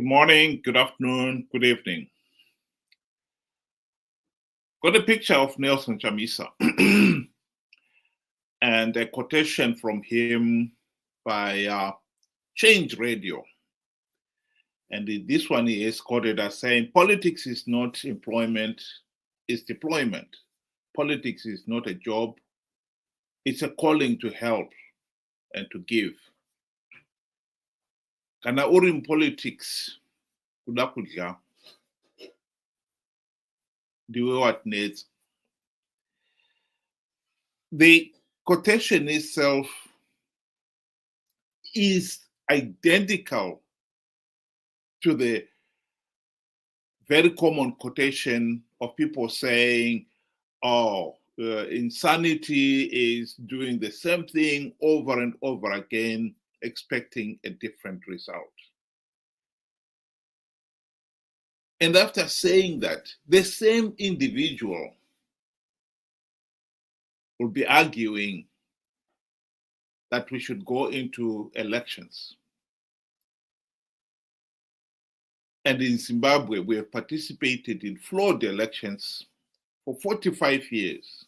Good morning, good afternoon, good evening. Got a picture of Nelson Chamisa and a quotation from him by Change Radio. And this one he is quoted as saying, politics is not employment, it's deployment. Politics is not a job, it's a calling to help and to give. Kana uri in politics, kuda kudla, diwe what needs. The quotation itself is identical to the very common quotation of people saying, insanity is doing the same thing over and over again, expecting a different result. And after saying that, the same individual will be arguing that we should go into elections. And in Zimbabwe, we have participated in flawed elections for 45 years.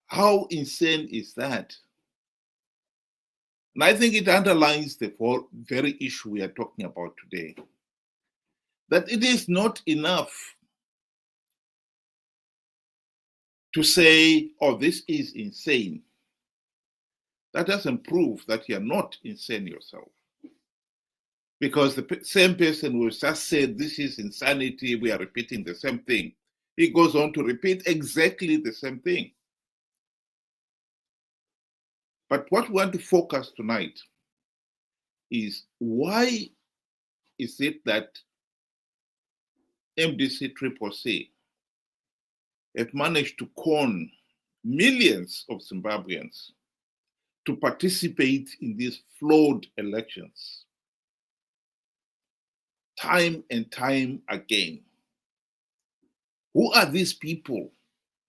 How insane is that? And I think it underlines the very issue we are talking about today. That it is not enough to say, oh, this is insane. That doesn't prove that you're not insane yourself. Because the same person who just said this is insanity, we are repeating the same thing. He goes on to repeat exactly the same thing. But what we want to focus tonight is why is it that MDC-CCC have managed to con millions of Zimbabweans to participate in these flawed elections time and time again. Who are these people?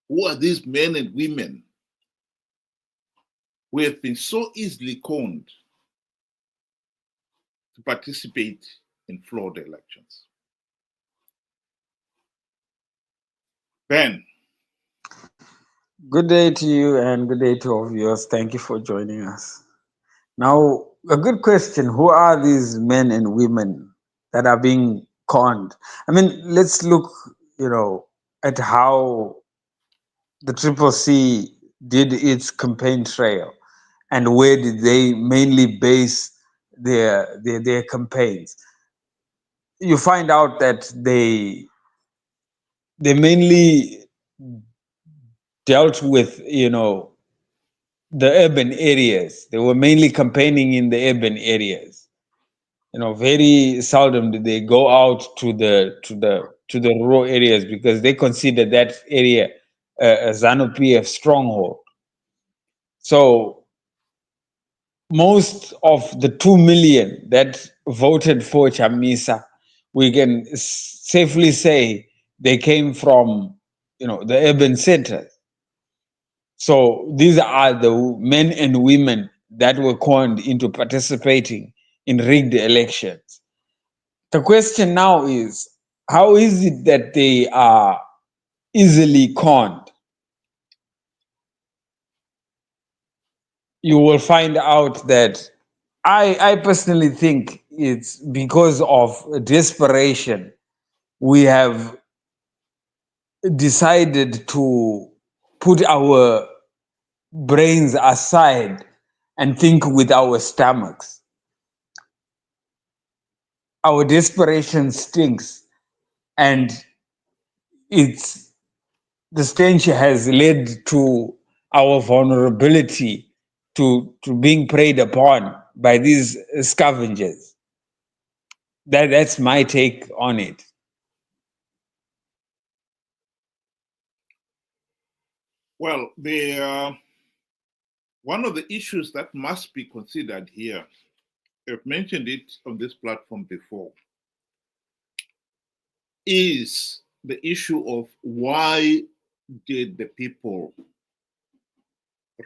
Who are these men and women who have been so easily conned to participate in flawed elections? Ben. Good day to you and good day to our viewers. Thank you for joining us. Now, a good question. Who are these men and women that are being conned? I mean, let's look, at how the Triple C did its campaign trail and where did they mainly base their campaigns. You find out that they mainly dealt with, the urban areas. They were mainly campaigning in the urban areas. Very seldom did they go out to the rural areas because they consider that area a ZANU-PF stronghold. So most of the 2 million that voted for Chamisa, we can safely say they came from the urban centers. So these are the men and women that were conned into participating in rigged elections. The question now is, how is it that they are easily conned? You will find out that I personally think it's because of desperation. We have decided to put our brains aside and think with our stomachs. Our desperation stinks, and the stench has led to our vulnerability to being preyed upon by these scavengers. That's my take on it. Well, one of the issues that must be considered here, I've mentioned it on this platform before, is the issue of why did the people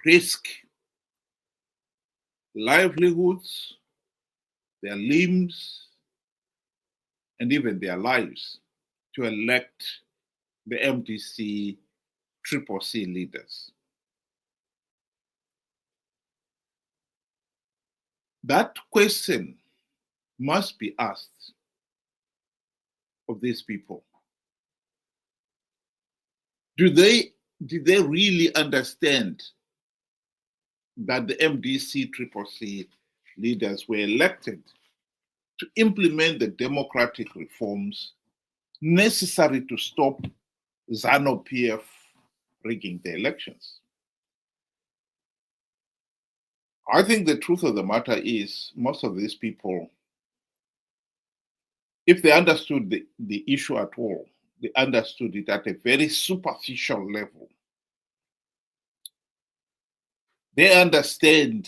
risk livelihoods, their limbs, and even their lives to elect the MDC Triple C leaders. That question must be asked of these people. Did they really understand that the MDC Triple C leaders were elected to implement the democratic reforms necessary to stop ZANU-PF rigging the elections? I think the truth of the matter is most of these people, if they understood the issue at all, they understood it at a very superficial level. They understood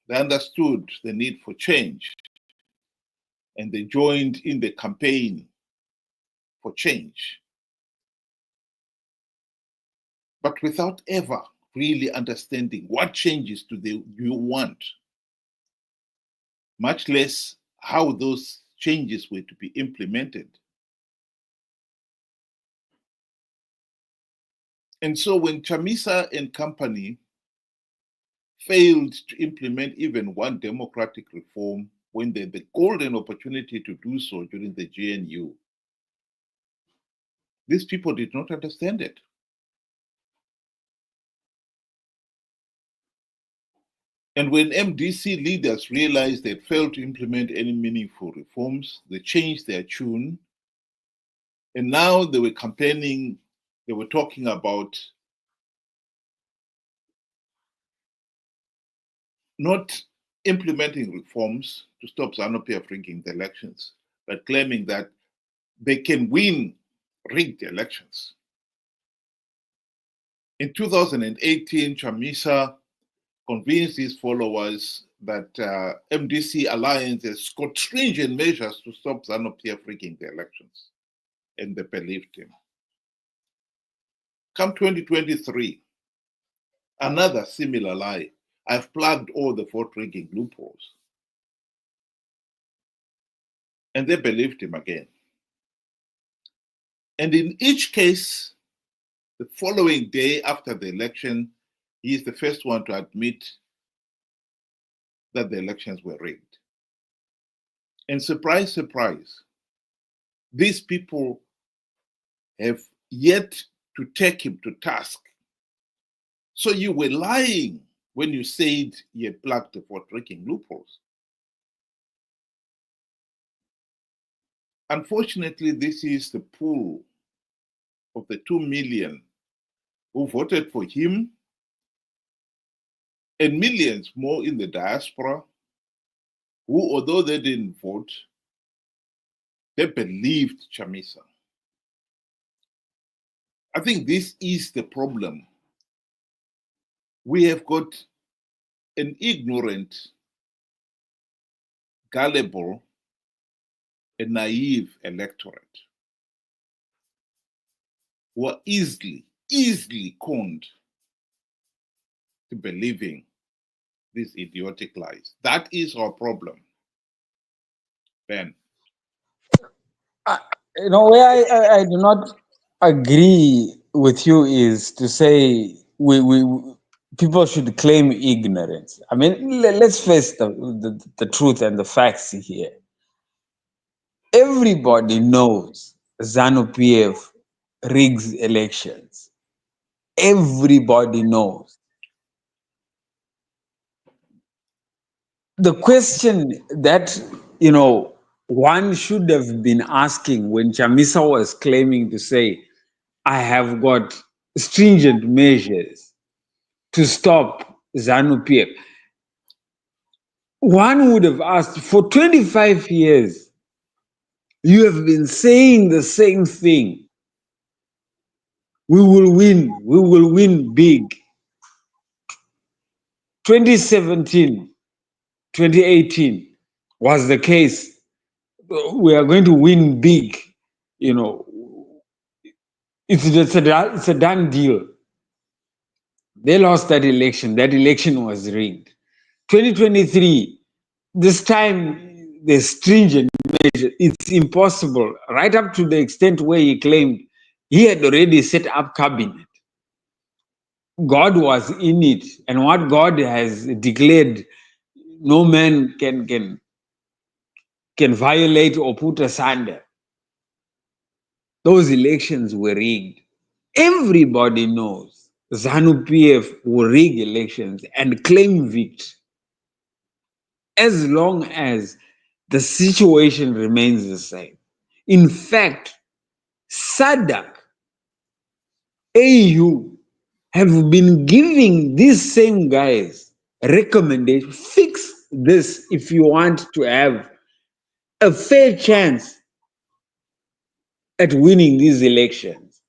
the need for change, and they joined in the campaign for change, but without ever really understanding what changes do you want, much less how those changes were to be implemented. And so when Chamisa and company failed to implement even one democratic reform when they had the golden opportunity to do so during the GNU, these people did not understand it. And when MDC leaders realized they failed to implement any meaningful reforms, they changed their tune. And now they were campaigning, they were talking about not implementing reforms to stop ZANU-PF rigging the elections, but claiming that they can win rigged elections. In 2018, Chamisa convinced his followers that MDC Alliance has got stringent measures to stop ZANU-PF rigging the elections, and they believed him. Come 2023, another similar lie. I've plugged all the vote rigging loopholes. And they believed him again. And in each case, the following day after the election, he is the first one to admit that the elections were rigged. And surprise, surprise, these people have yet to take him to task. So you were lying when you said you had plugged the vote rigging loopholes. Unfortunately, this is the pool of the 2 million who voted for him and millions more in the diaspora who, although they didn't vote, they believed Chamisa. I think this is the problem. We have got an ignorant, gullible, and naive electorate who are easily conned to believing these idiotic lies. That is our problem, Ben. Where I do not agree with you is to say we people should claim ignorance. I mean, let's face the truth and the facts here. Everybody knows ZANU-PF rigs elections. Everybody knows. The question that, one should have been asking when Chamisa was claiming to say, I have got stringent measures to stop ZANU-PF. One would have asked, for 25 years, you have been saying the same thing. We will win big. 2017, 2018 was the case. We are going to win big. It's a done deal. They lost that election. That election was rigged. 2023, this time the stringent measure, it's impossible, right up to the extent where he claimed he had already set up cabinet. God was in it, and what God has declared, no man can violate or put asunder. Those elections were rigged. Everybody knows ZANU-PF will rig elections and claim victory as long as the situation remains the same. In fact, SADC, AU have been giving these same guys recommendation. Fix this if you want to have a fair chance at winning these elections.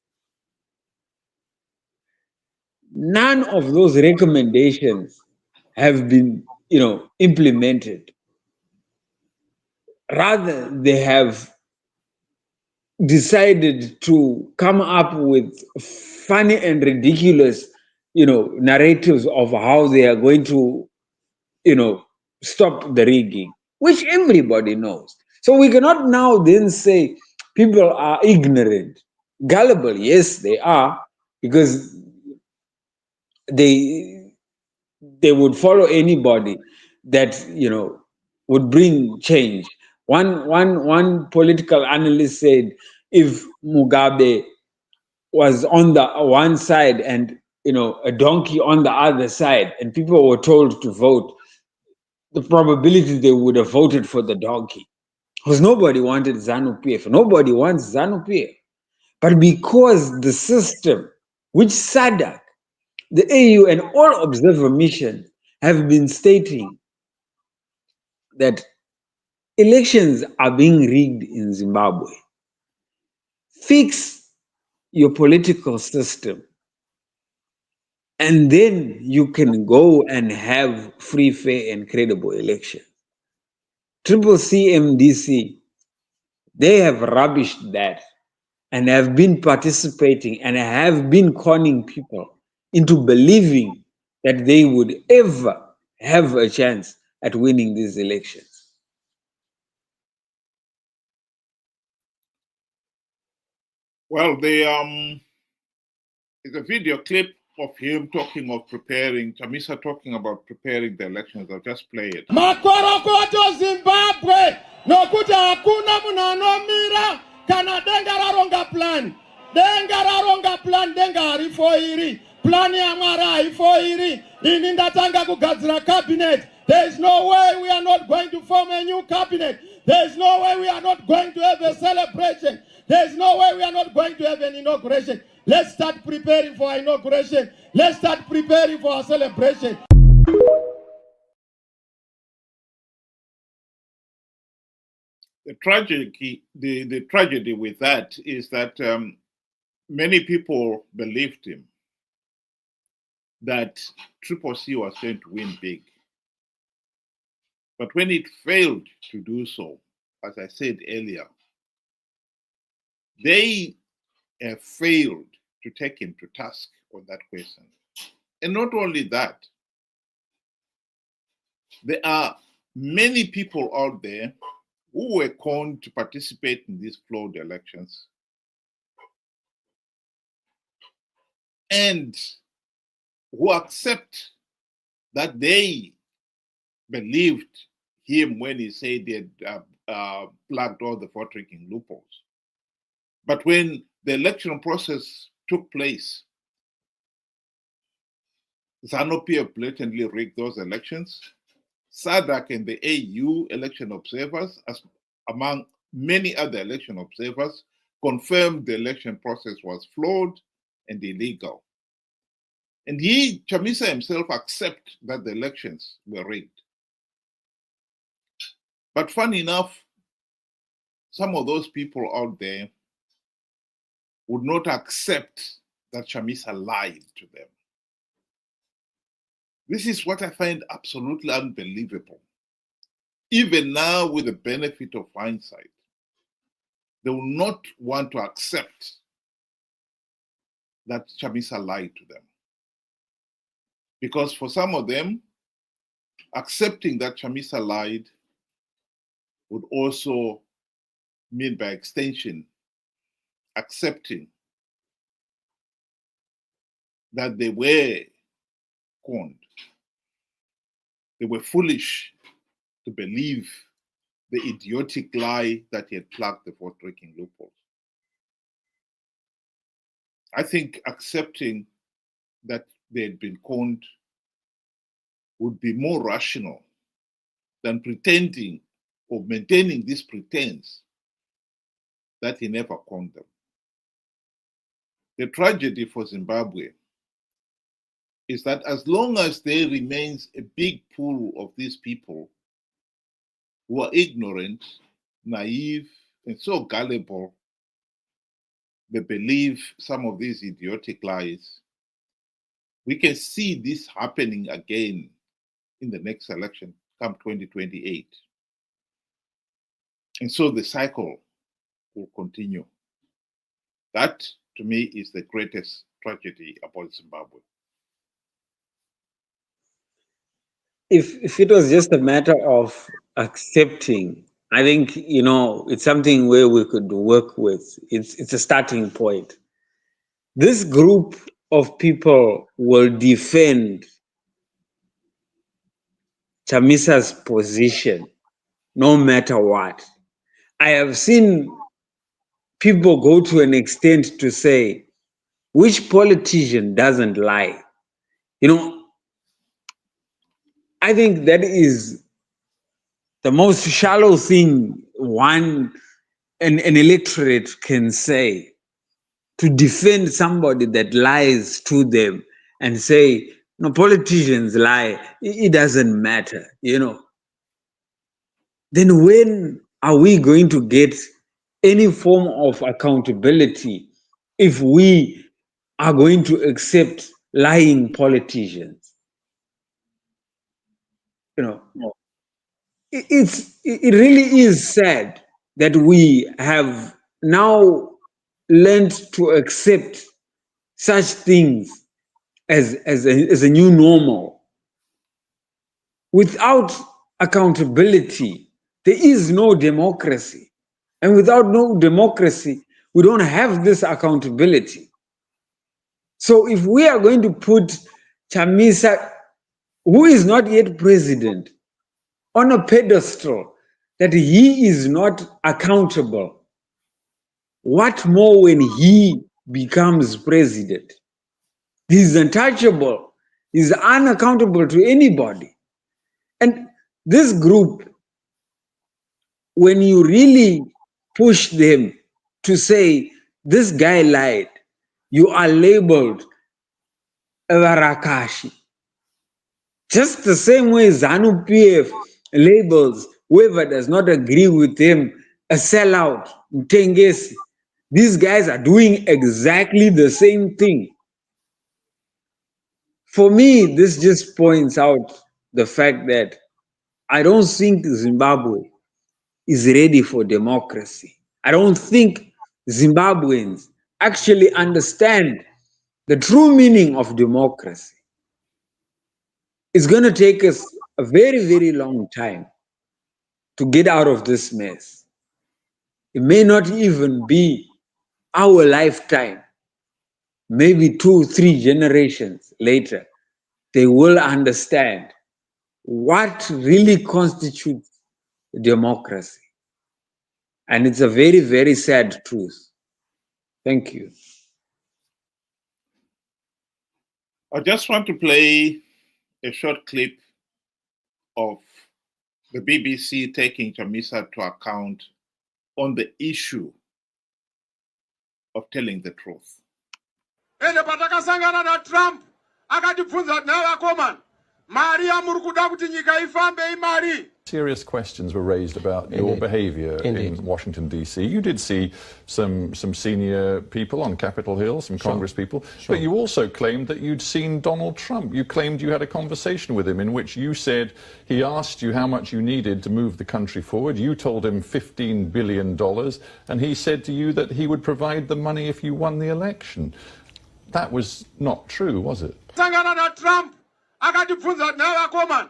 None of those recommendations have been, implemented. Rather, they have decided to come up with funny and ridiculous, narratives of how they are going to, stop the rigging, which everybody knows. So we cannot now then say people are ignorant. Gullible, yes, they are, because they would follow anybody that would bring change. One political analyst said, if Mugabe was on the one side and a donkey on the other side, and people were told to vote, the probability they would have voted for the donkey, because nobody wanted ZANU-PF. Nobody wants ZANU-PF. But because the system, which SADC, the AU, and all observer missions have been stating that elections are being rigged in Zimbabwe, fix your political system, and then you can go and have free, fair, and credible elections. Triple CMDC, they have rubbished that and have been participating and have been conning people into believing that they would ever have a chance at winning these elections. Well, the it's a video clip of him talking of preparing, Chamisa talking about preparing the elections. I'll just play it. Makorokoto Zimbabwe, nokuti hakuna munhu anomira kana denga raronga plan. Denga raronga plan, denga harifoiri. Plan yaMwari haifoiri. Ini ndatanga kugadzira cabinet. There is no way we are not going to form a new cabinet. There is no way we are not going to have a celebration. There is no way we are not going to have an inauguration. Let's start preparing for our inauguration. Let's start preparing for our celebration. The tragedy with that is that many people believed him that Triple C was going to win big. But when it failed to do so, as I said earlier, they have failed to take him to task on that question. And not only that, there are many people out there who were conned to participate in these flawed elections and who accept that they believed him when he said he had plugged all the vote-rigging loopholes. But when the election process took place, ZANU-PF blatantly rigged those elections. SADC and the AU election observers, as among many other election observers, confirmed the election process was flawed and illegal. And Chamisa himself, accepts that the elections were rigged. But funny enough, some of those people out there would not accept that Chamisa lied to them. This is what I find absolutely unbelievable. Even now, with the benefit of hindsight, they will not want to accept that Chamisa lied to them. Because for some of them, accepting that Chamisa lied would also mean, by extension, accepting that they were conned. They were foolish to believe the idiotic lie that he had plugged the vote-tracking loopholes. I think accepting that they had been conned would be more rational than pretending or maintaining this pretense that he never conned them. The tragedy for Zimbabwe is that as long as there remains a big pool of these people who are ignorant, naive, and so gullible, they believe some of these idiotic lies, we can see this happening again in the next election, come 2028. And so the cycle will continue. That, to me, is the greatest tragedy about Zimbabwe. If it was just a matter of accepting, I think, it's something where we could work with. It's a starting point. This group of people will defend Chamisa's position no matter what. I have seen people go to an extent to say, which politician doesn't lie? I think that is the most shallow thing an electorate can say, to defend somebody that lies to them and say, no, politicians lie, it doesn't matter, Then when are we going to get any form of accountability if we are going to accept lying politicians? It really is sad that we have now learned to accept such things as a new normal. Without accountability, there is no democracy. And without no democracy, we don't have this accountability. So if we are going to put Chamisa, who is not yet president, on a pedestal that he is not accountable, what more when he becomes president? He's untouchable. He's unaccountable to anybody. And this group, when you really push them to say, this guy lied, you are labeled a Varakashi. Just the same way ZANU-PF labels whoever does not agree with him a sellout, Mtengesi. These guys are doing exactly the same thing. For me, this just points out the fact that I don't think Zimbabwe is ready for democracy. I don't think Zimbabweans actually understand the true meaning of democracy. It's going to take us a very, very long time to get out of this mess. It may not even be our lifetime. Maybe 2-3 generations later, they will understand what really constitutes democracy. And it's a very, very sad truth. Thank you. I just want to play a short clip of the BBC taking Chamisa to account on the issue of telling the truth. Ende patakasangana na Trump akatibvunza kuti naye vakomana mari yamuri kuda kuti nyika ifambe imari. Serious questions were raised about your behaviour in Washington, D.C. You did see some senior people on Capitol Hill, some Congress people, but you also claimed that you'd seen Donald Trump. You claimed you had a conversation with him in which you said he asked you how much you needed to move the country forward. You told him $15 billion, and he said to you that he would provide the money if you won the election. That was not true, was it? Sangana na Trump akatibvunza kuti naye vakomana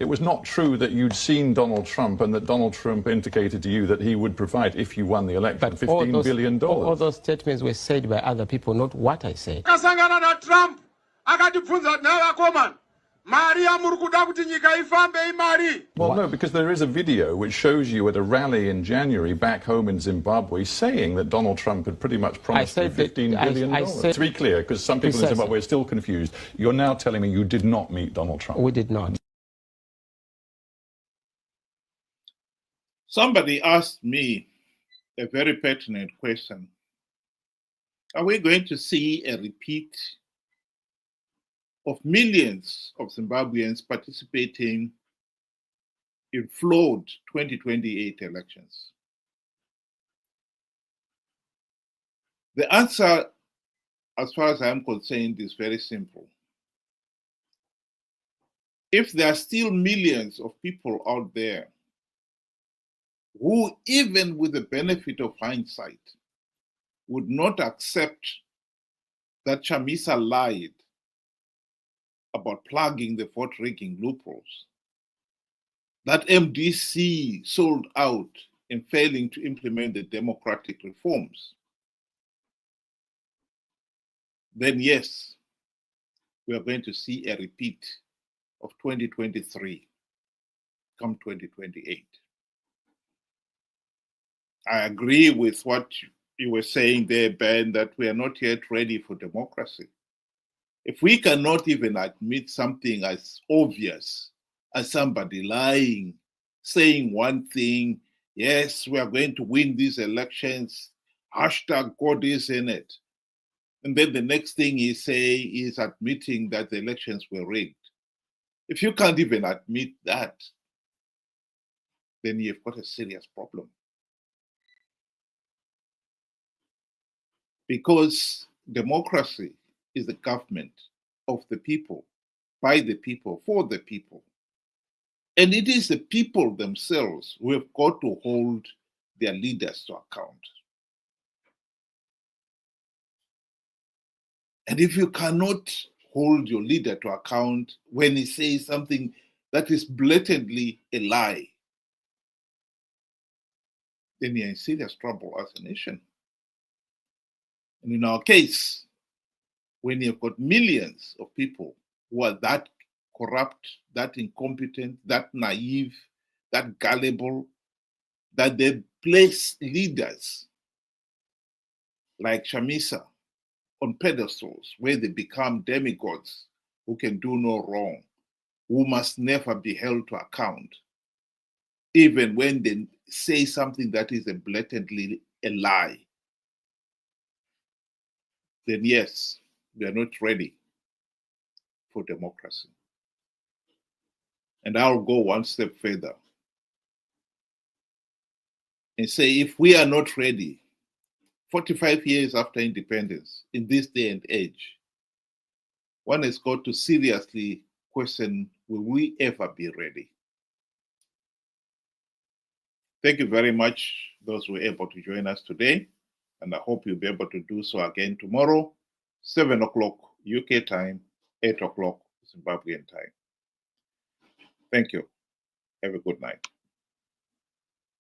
It was not true that you'd seen Donald Trump and that Donald Trump indicated to you that he would provide, if you won the election, But $15 billion. All those statements were said by other people, not what I said. Trump Well, no, because there is a video which shows you at a rally in January back home in Zimbabwe saying that Donald Trump had pretty much promised you $15 billion. To be clear, because some people in Zimbabwe are still confused, you're now telling me you did not meet Donald Trump. We did not. Somebody asked me a very pertinent question. Are we going to see a repeat of millions of Zimbabweans participating in flawed 2028 elections? The answer, as far as I'm concerned, is very simple. If there are still millions of people out there who, even with the benefit of hindsight, would not accept that Chamisa lied about plugging the vote rigging loopholes, that MDC sold out in failing to implement the democratic reforms, then yes, we are going to see a repeat of 2023 come 2028. I agree with what you were saying there, Ben, that we are not yet ready for democracy. If we cannot even admit something as obvious as somebody lying, saying one thing, yes, we are going to win these elections, hashtag God is in it. And then the next thing he say is admitting that the elections were rigged. If you can't even admit that, then you've got a serious problem. Because democracy is the government of the people, by the people, for the people. And it is the people themselves who have got to hold their leaders to account. And if you cannot hold your leader to account when he says something that is blatantly a lie, then you're in serious trouble as a nation. And in our case, when you've got millions of people who are that corrupt, that incompetent, that naive, that gullible, that they place leaders like Chamisa on pedestals where they become demigods who can do no wrong, who must never be held to account, even when they say something that is blatantly a lie, then yes, we are not ready for democracy. And I'll go one step further and say, if we are not ready, 45 years after independence, in this day and age, one has got to seriously question, will we ever be ready? Thank you very much, those who were able to join us today. And I hope you'll be able to do so again tomorrow, 7 o'clock UK time, 8 o'clock Zimbabwean time. Thank you. Have a good night.